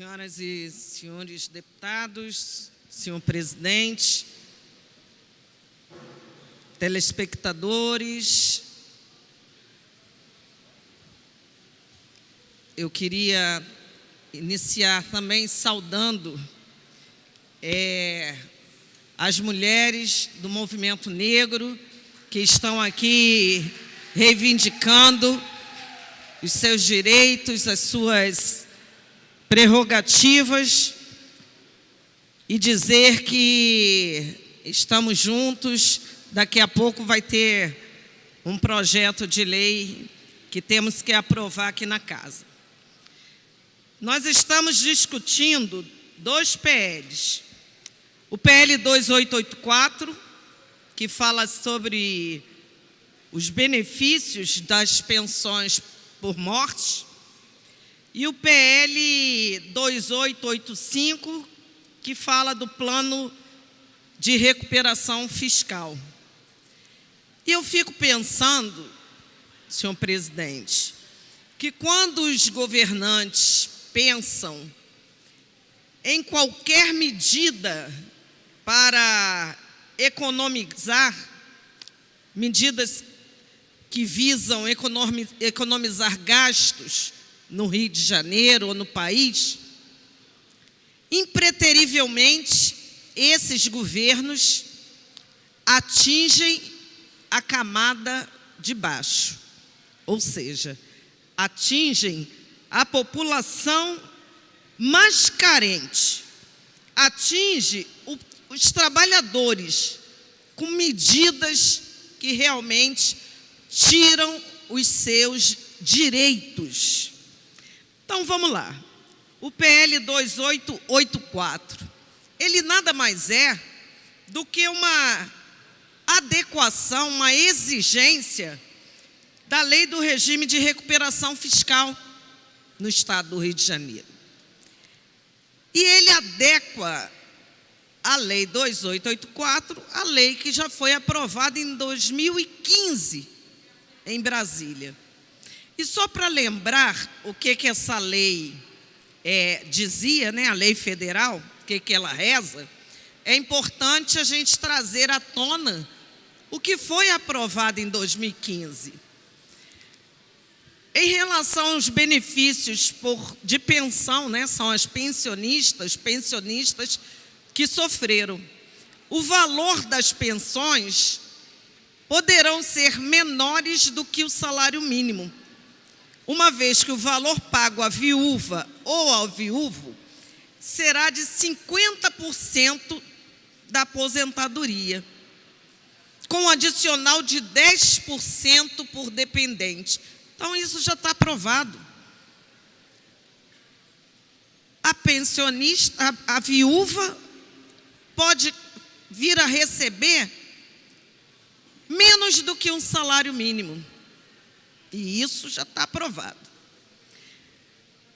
Senhoras e senhores deputados, senhor presidente, telespectadores, eu queria iniciar também saudando as mulheres do movimento negro que estão aqui reivindicando os seus direitos, as suas prerrogativas, e dizer que estamos juntos. Daqui a pouco vai ter um projeto de lei que temos que aprovar aqui na casa. Nós estamos discutindo dois PLs. O PL 2884, que fala sobre os benefícios das pensões por morte, e o PL 2885, que fala do plano de recuperação fiscal. E eu fico pensando, senhor presidente, que quando os governantes pensam em qualquer medida para economizar, medidas que visam economizar gastos no Rio de Janeiro ou no país, impreterivelmente esses governos atingem a camada de baixo, ou seja, atingem a população mais carente, atinge os trabalhadores com medidas que realmente tiram os seus direitos. Então, vamos lá. O PL 2884, ele nada mais é do que uma adequação, uma exigência da lei do regime de recuperação fiscal no estado do Rio de Janeiro. E ele adequa a lei 2884, a lei que já foi aprovada em 2015 em Brasília. E só para lembrar o que essa lei dizia, né, a lei federal, o que ela reza, é importante a gente trazer à tona o que foi aprovado em 2015. Em relação aos benefícios de pensão, né, são as pensionistas que sofreram. O valor das pensões poderão ser menores do que o salário mínimo, uma vez que o valor pago à viúva ou ao viúvo será de 50% da aposentadoria, com um adicional de 10% por dependente. Então, isso já está aprovado. A pensionista, a viúva, pode vir a receber menos do que um salário mínimo. E isso já está aprovado.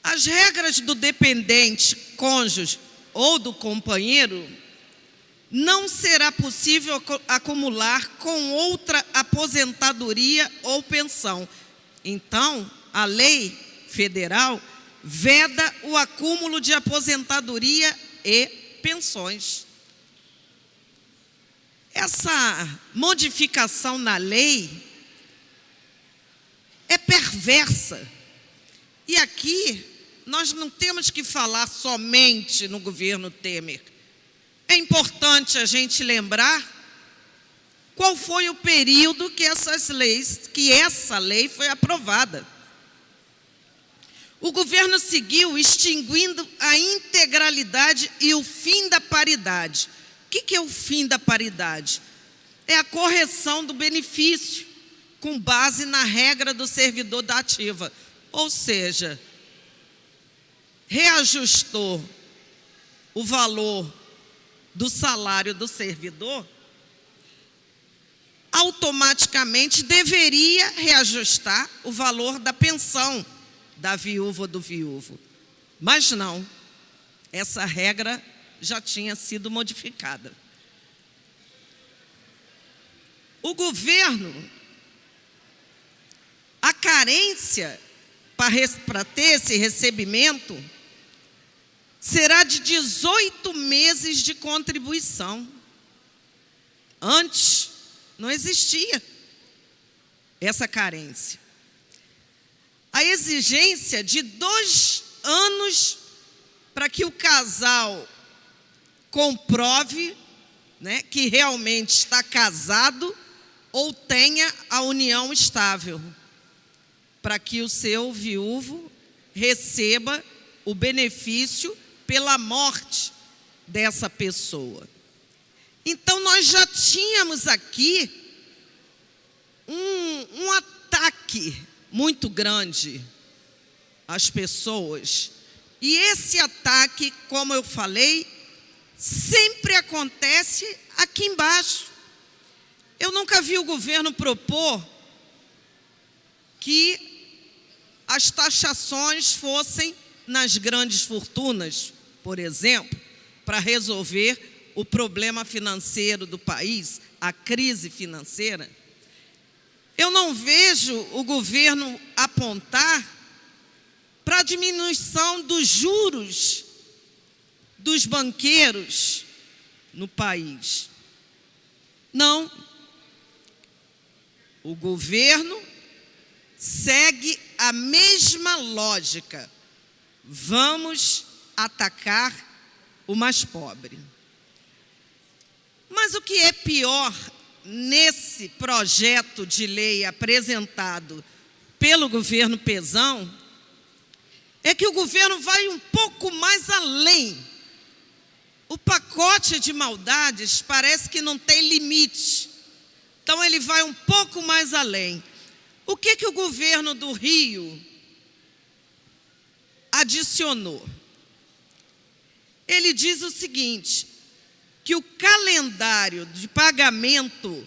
As regras do dependente, cônjuge ou do companheiro, não será possível acumular com outra aposentadoria ou pensão. Então, a lei federal veda o acúmulo de aposentadoria e pensões. Essa modificação na lei é perversa. E aqui nós não temos que falar somente no governo Temer. É importante a gente lembrar qual foi o período que essa lei foi aprovada. O governo seguiu extinguindo a integralidade e o fim da paridade. O que é o fim da paridade? É a correção do benefício com base na regra do servidor da ativa. Ou seja, reajustou o valor do salário do servidor, automaticamente deveria reajustar o valor da pensão da viúva ou do viúvo. Mas não, essa regra já tinha sido modificada. O governo, a carência para ter esse recebimento será de 18 meses de contribuição. Antes, não existia essa carência. A exigência de 2 anos para que o casal comprove, né, que realmente está casado ou tenha a união estável, para que o seu viúvo receba o benefício pela morte dessa pessoa. Então, nós já tínhamos aqui um ataque muito grande às pessoas. E esse ataque, como eu falei, sempre acontece aqui embaixo. Eu nunca vi o governo propor que as taxações fossem nas grandes fortunas, por exemplo, para resolver o problema financeiro do país, a crise financeira. Eu não vejo o governo apontar para a diminuição dos juros dos banqueiros no país. Não. O governo segue a mesma lógica. Vamos atacar o mais pobre. Mas o que é pior nesse projeto de lei apresentado pelo governo Pezão é que o governo vai um pouco mais além. O pacote de maldades parece que não tem limite. Então, ele vai um pouco mais além. O que o governo do Rio adicionou? Ele diz o seguinte, que o calendário de pagamento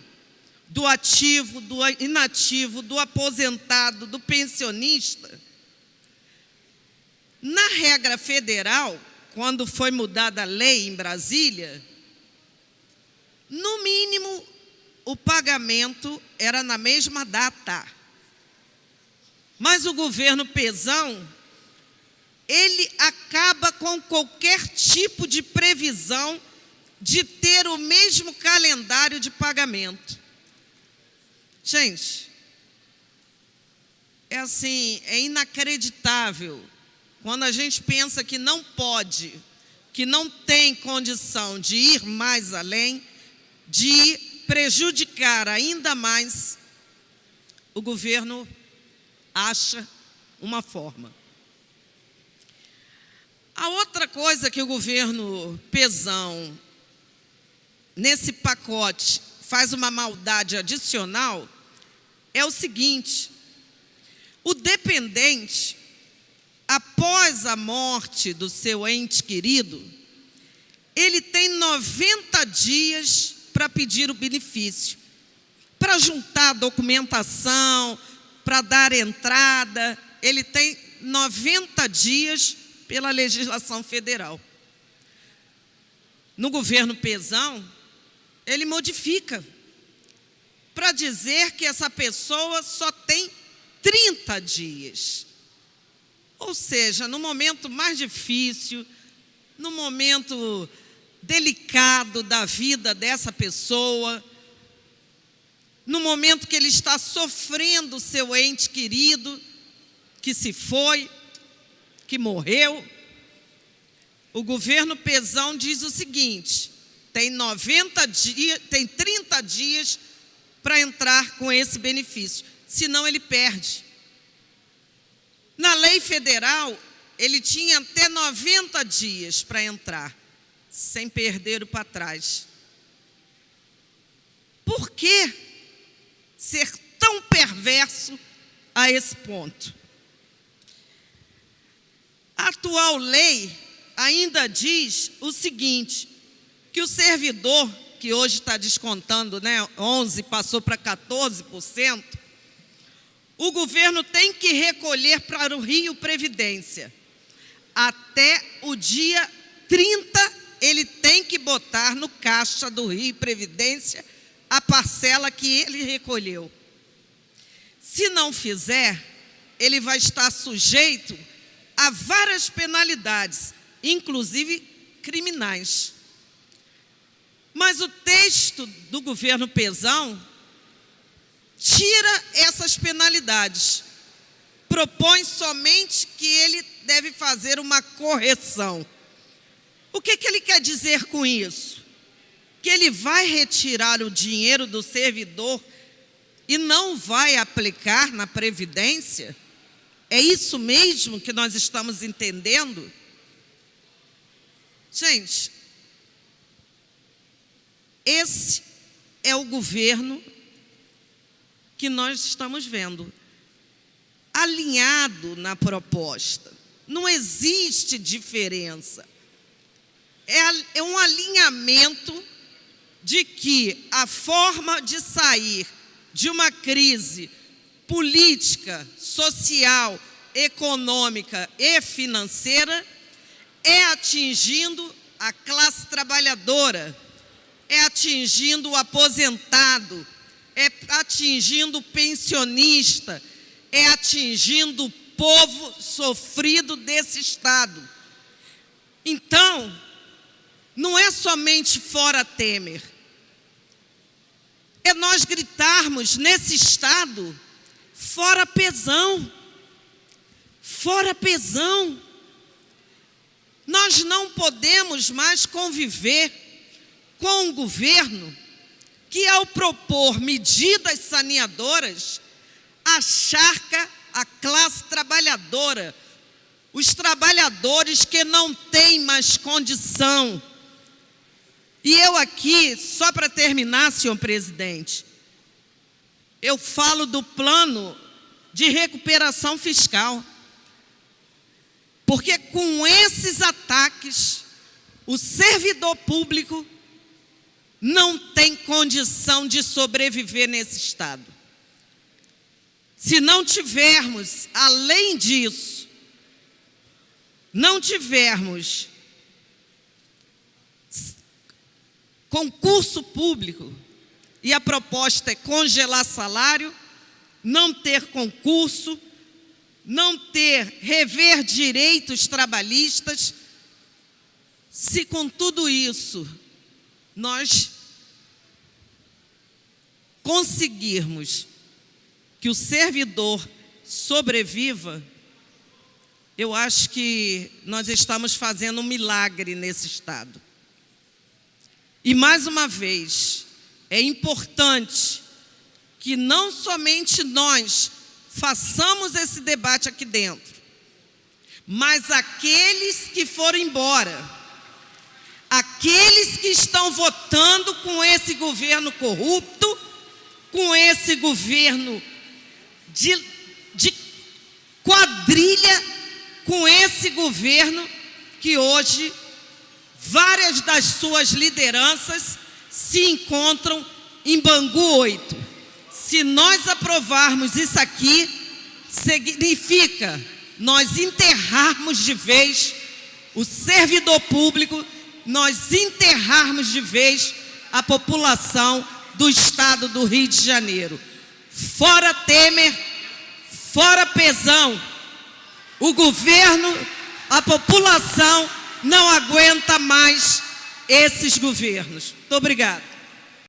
do ativo, do inativo, do aposentado, do pensionista, na regra federal, quando foi mudada a lei em Brasília, no mínimo o pagamento era na mesma data. Mas o governo Pezão, ele acaba com qualquer tipo de previsão de ter o mesmo calendário de pagamento. Gente, é assim, é inacreditável. Quando a gente pensa que não pode, que não tem condição de ir mais além, de prejudicar ainda mais, o governo acha uma forma. A outra coisa que o governo Pezão, nesse pacote, faz uma maldade adicional, é o seguinte: o dependente, após a morte do seu ente querido, ele tem 90 dias para pedir o benefício, para juntar documentação, para dar entrada. Ele tem 90 dias pela legislação federal. No governo Pezão, ele modifica para dizer que essa pessoa só tem 30 dias. Ou seja, no momento mais difícil, no momento delicado da vida dessa pessoa, no momento que ele está sofrendo o seu ente querido, que se foi, que morreu, o governo Pezão diz o seguinte: tem 30 dias para entrar com esse benefício, senão ele perde. Na lei federal, ele tinha até 90 dias para entrar, sem perder o para trás. Por que ser tão perverso a esse ponto? A atual lei ainda diz o seguinte, que o servidor, que hoje está descontando, 11%, passou para 14%, o governo tem que recolher para o Rio Previdência. Até o dia 30, ele tem que botar no caixa do Rio Previdência a parcela que ele recolheu. Se não fizer, ele vai estar sujeito a várias penalidades, inclusive criminais. Mas o texto do governo Pezão tira essas penalidades, propõe somente que ele deve fazer uma correção. O que ele quer dizer com isso? Que ele vai retirar o dinheiro do servidor e não vai aplicar na Previdência? É isso mesmo que nós estamos entendendo? Gente, esse é o governo que nós estamos vendo, alinhado na proposta. Não existe diferença. É um alinhamento de que a forma de sair de uma crise política, social, econômica e financeira é atingindo a classe trabalhadora, é atingindo o aposentado, é atingindo o pensionista, é atingindo o povo sofrido desse Estado. Então, não é somente fora Temer, é nós gritarmos nesse Estado, fora Pezão, fora Pezão. Nós não podemos mais conviver com um governo que, ao propor medidas saneadoras, acharca a classe trabalhadora, os trabalhadores que não têm mais condição. E eu aqui, só para terminar, senhor presidente, eu falo do plano de recuperação fiscal, porque com esses ataques, o servidor público não tem condição de sobreviver nesse Estado. Se não tivermos, além disso, não tivermos concurso público, e a proposta é congelar salário, não ter concurso, não ter, rever direitos trabalhistas, se com tudo isso nós conseguirmos que o servidor sobreviva, eu acho que nós estamos fazendo um milagre nesse Estado. E mais uma vez, é importante que não somente nós façamos esse debate aqui dentro, mas aqueles que foram embora, aqueles que estão votando com esse governo corrupto, com esse governo de quadrilha, com esse governo que hoje várias das suas lideranças se encontram em Bangu 8. Se nós aprovarmos isso aqui, significa nós enterrarmos de vez o servidor público, nós enterrarmos de vez a população do Estado do Rio de Janeiro. Fora Temer, fora Pezão, o governo, a população não aguenta mais esses governos. Muito obrigada.